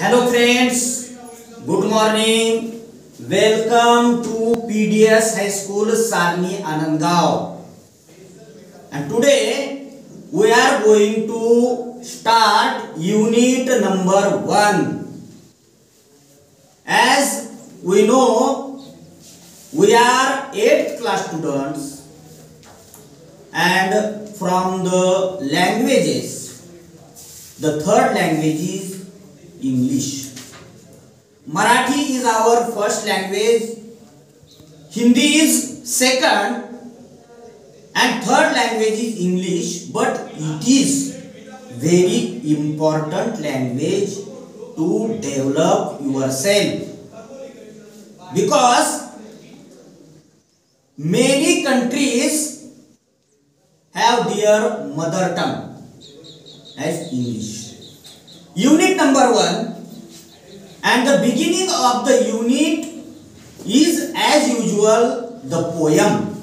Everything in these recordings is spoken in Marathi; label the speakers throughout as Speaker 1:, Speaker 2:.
Speaker 1: Hello friends, good morning. Welcome to PDS High School Sarni Anandgaon. And today we are going to start unit number 1. As we know, we are 8th class students, and from the languages, the third language is English. Marathi is our first language, Hindi is second, and third language is English, but it is very important language to develop yourself, because many countries have their mother tongue as English. Unit number 1, and the beginning of the unit is as usual the poem,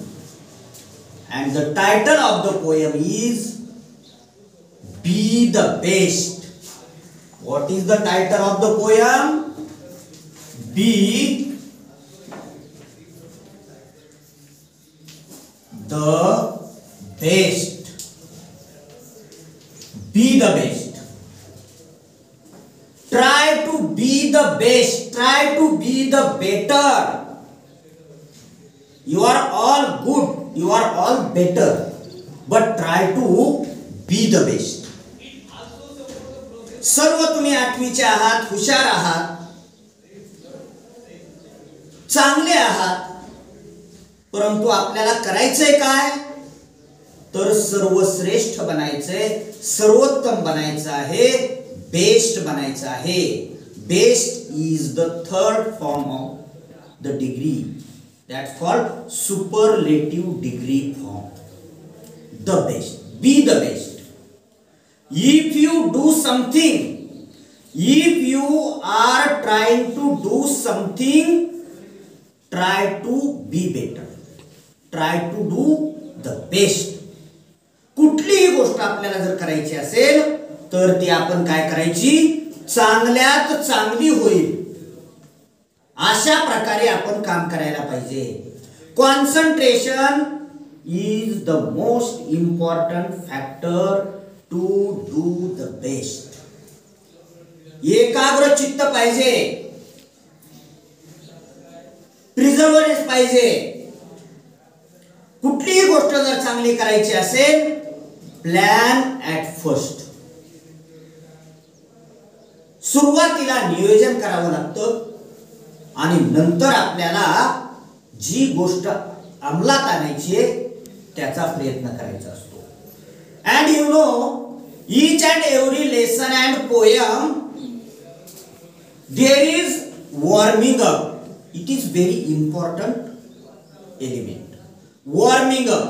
Speaker 1: and the title of the poem is Be the Best. What is the title of the poem? Be the best. Be the best. Try to be the best. Try to be the better. You are all good. You are all better. But try to be the best. सर्व तुम्ही 8वीचे आहात, हुशार आहात, चांगले आहात, परंतु आपल्याला करायचंय काय? तर सर्वश्रेष्ठ बनायचंय, सर्वोत्तम बनायचं आहे, बेस्ट बनायचं आहे. Best is the third form of the degree, that's called superlative degree form. The best. Be the best. If you do something, if you are trying to do something, try to be better. Try to do the best. कुठलीही गोष्ट आपल्याला जर करायची असेल तर ती आपण काय करायची? चांगल्यात चांगली होईल अशा प्रकारे आपण काम करायला पाहिजे. Concentration is the most important factor to do the best. एकाग्र चित्त पाहिजे, प्रिझर्व्हनेस पाहिजे. कुठलीही गोष्ट जर चांगली करायची असेल, प्लॅन ॲट फर्स्ट. सुरुवातीला नियोजन करावं लागतं आणि नंतर आपल्याला जी गोष्ट अंमलात आणायची आहे त्याचा प्रयत्न करायचा असतो. And you know, each and every lesson and poem, there is warming up. It is very important element. Warming up.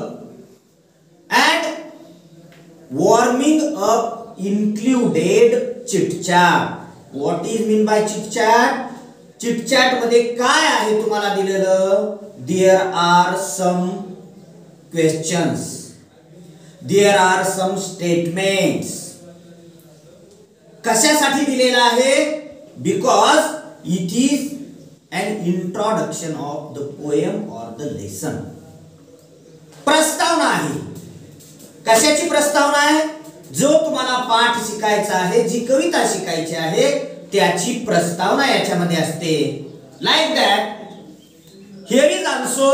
Speaker 1: And warming up included chit chat. What is mean by chit chat? Chit chat मध्ये काय आहे तुम्हाला दिलेलं? There are some questions. There are some statements. कशासाठी दिलेला आहे? Because it is an introduction of the poem or the lesson. प्रस्तावना आहे. कशाची प्रस्तावना आहे? जो तुम्हाला पाठ शिकायचा आहे, जी कविता शिकायची आहे त्याची प्रस्तावना याच्यामध्ये असते. Like that, here is also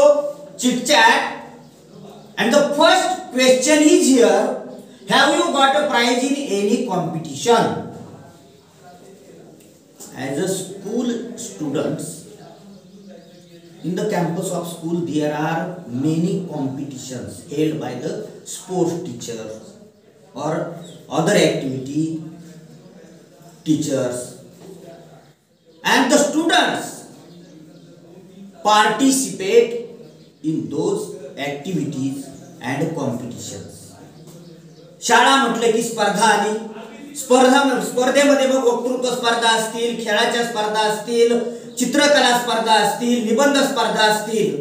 Speaker 1: chit chat. And the first question is here, have you got a prize in any competition? As a school students, in the campus of school there are many competitions held by the sports teachers or other activity teachers, and the students participate in those activities and competitions. शाळा म्हटलं की स्पर्धा आली. स्पर्धेमध्ये मग वक्तृत्व स्पर्धा असतील, खेळाच्या स्पर्धा असतील, चित्रकला स्पर्धा असतील, निबंध स्पर्धा असतील,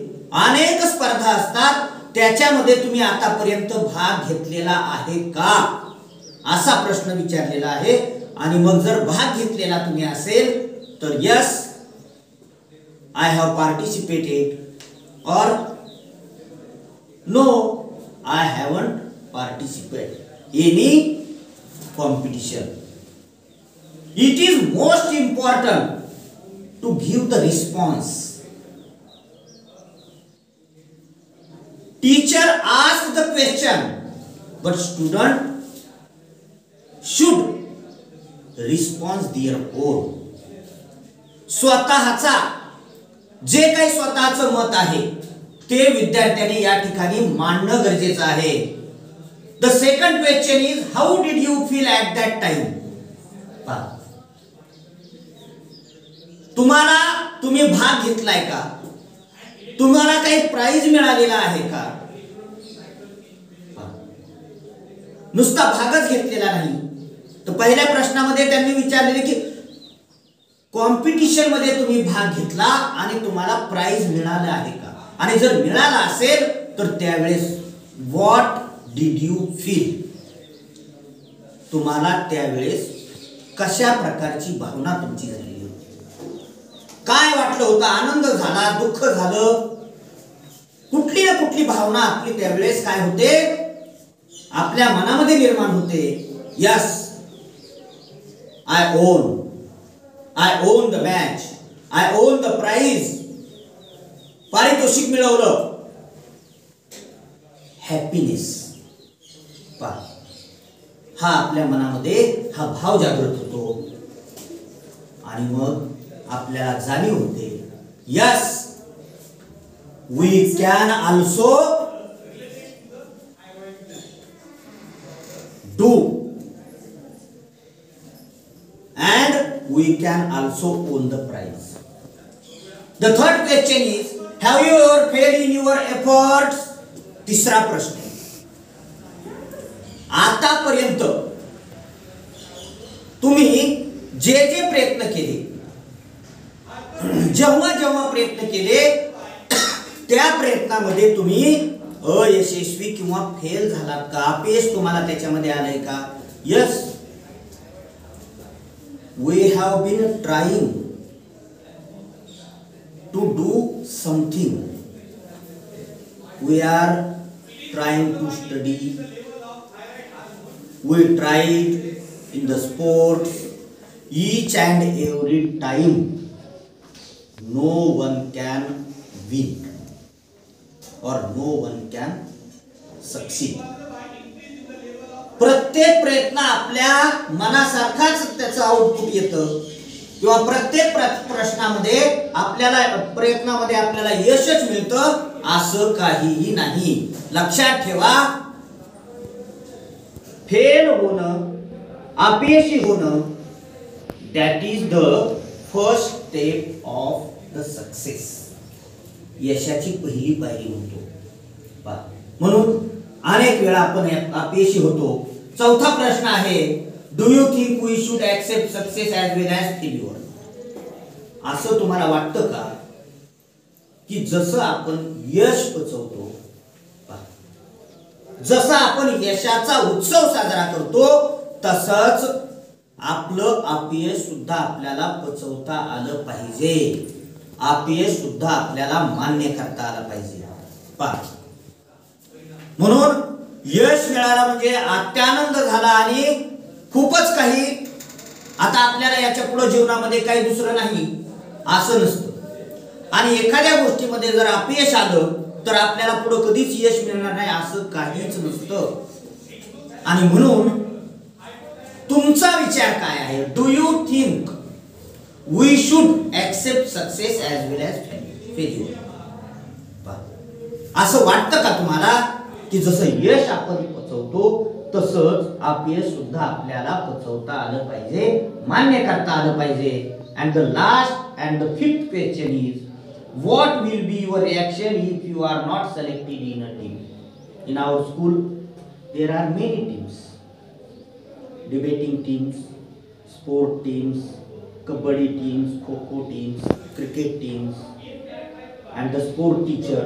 Speaker 1: अनेक स्पर्धा असतात. त्याच्यामध्ये तुम्ही आतापर्यंत भाग घेतलेला आहे का असा प्रश्न विचारलेला आहे. आणि मग जर भाग घेतलेला तुम्ही असेल तर yes I have participated or no I haven't participated any competition. It is most important to give the response. Teacher ask the question but student should respond their own. स्वतःचा जे काही स्वतःचं मत आहे ते विद्यार्थ्यांनी या ठिकाणी मांडणं गरजेचं आहे. The second question is how did you feel at that time. तुम्ही भाग घेतलाय का? तुम्हाला काही प्राइज मिळालेला आहे का? नुसता भागच घेतलेला नाही. तर पहिल्या प्रश्नामध्ये त्यांनी विचारलेले की कॉम्पिटिशन मध्ये तुम्ही भाग घेतला आणि तुम्हाला प्राइज मिळालं आहे का? आणि जर मिळाला असेल तर त्यावेळेस व्हॉट डिड यू फील. तुम्हाला त्यावेळेस कशा प्रकारची भावना तुमची झाली होती? काय वाटलं होतं? आनंद झाला, दुःख झालं, कुठली ना कुठली भावना आपली त्यावेळेस काय होते आपल्या मनामध्ये निर्माण होते. Yes I won the match, I won the prize. पारितोषिक मिळवलं. हॅपीनेस हा आपल्या मनामध्ये हा भाव जागृत होतो आणि मग आपल्याला जाणीव होते yes we can also do and we can also own the prize. The third question is have you ever failed in your efforts. तिसरा प्रश्न, आतापर्यंत तुम्ही जे जे प्रयत्न केले, जेव्हा प्रयत्न केले त्या प्रयत्नामध्ये तुम्ही अयशस्वी किंवा फेल झालात का? अपयश तुम्हाला त्याच्यामध्ये आलंय का? Yes we have been trying to do something. We are trying to study. We tried in the sports. Each and every time no one can win or no one can succeed. प्रत्येक प्रयत्न आपल्या मनासारखाच त्याचं आउटपुट येतं किंवा प्रत्येक प्रश्नामध्ये प्रयत्नामध्ये आपल्याला यशच मिळतं असं काहीही नाही. लक्षात ठेवा फेल होणं, अपयशी होणं that is the first step of the success. यशाची पहिली पायरी म्हणतो. म्हणून अनेक वेळा आपण अपयशी होतो. चौथा प्रश्न आहे do you think we should accept success as well as failure. असं तुम्हाला वाटतं का की जसं आपण यश पचवतो, जसं आपण यशाचा उत्सव साजरा करतो तसंच आपलं अपयश सुद्धा आपल्याला पचवता आलं पाहिजे. अपयश सुद्धा आपल्याला मान्य करता आलं पाहिजे. म्हणून यश मिळालं म्हणजे अत्यानंद झाला आणि खूपच काही आता आपल्याला याच्या पुढे जीवनामध्ये काही दुसरं नाही असं नसतं. आणि एखाद्या गोष्टीमध्ये जर अपयश आलं तर आपल्याला पुढे कधीच यश मिळणार नाही असं काहीच नसतं. आणि म्हणून तुमचा विचार काय आहे? Do you think we should accept success as well as failure. असं वाटतं का तुम्हाला की जसं यश आपण पचवतो तसंच अपयश सुद्धा आपल्याला पचवता आलं पाहिजे, मान्य करता आलं पाहिजे. And the last and the fifth question is what will be your reaction if you are not selected in a team. In our school there are many teams, debating teams, sport teams, kabaddi teams, kho teams, cricket teams, and the sport teacher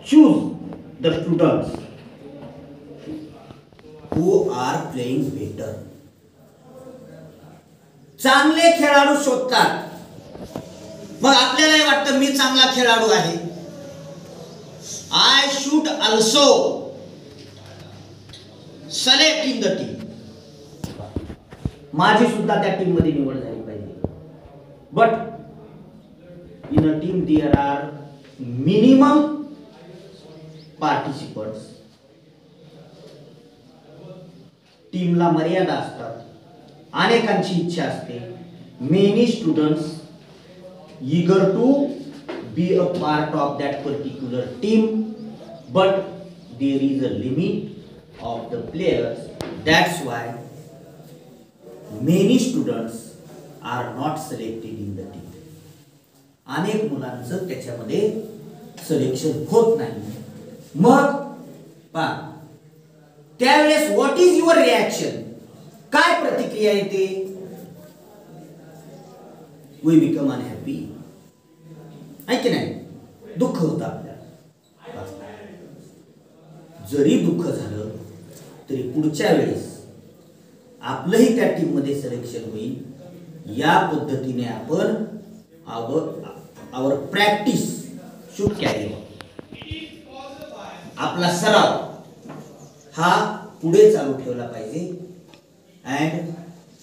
Speaker 1: choose the students who are playing better. चांगले खेळाडू शोधतात. मग आपल्यालाही वाटतं मी चांगला खेळाडू आहे. I should also select in the team. माझी सुद्धा त्या टीम मध्ये निवड झाली पाहिजे. But in a team there are minimum participants. टीमला मर्यादा असतात. अनेकांची इच्छा असते. Many students eager to be a part of that particular team, but there is a limit of the players. That's why many students are not selected in the team. अनेक मुलांचं त्याच्यामध्ये सिलेक्शन होत नाही. मग पहा त्यावेळेस व्हॉट इज युअर रिॲक्शन, काय प्रतिक्रिया येते? We become unhappy. आहे की नाही? दुःख होतं आपल्याला. जरी दुःख झालं तरी पुढच्या वेळेस आपलंही त्या टीम मध्ये सिलेक्शन होईल. या पद्धतीने आपण our practice should carry on. आपला सराव हा पुढे चालू ठेवला पाहिजे. And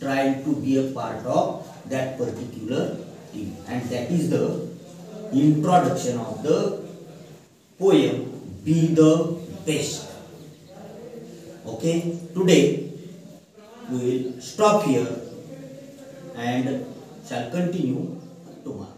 Speaker 1: try to be a part of that particular team, and that is the introduction of the poem Be the Best. Okay, today we will stop here and shall continue tomorrow.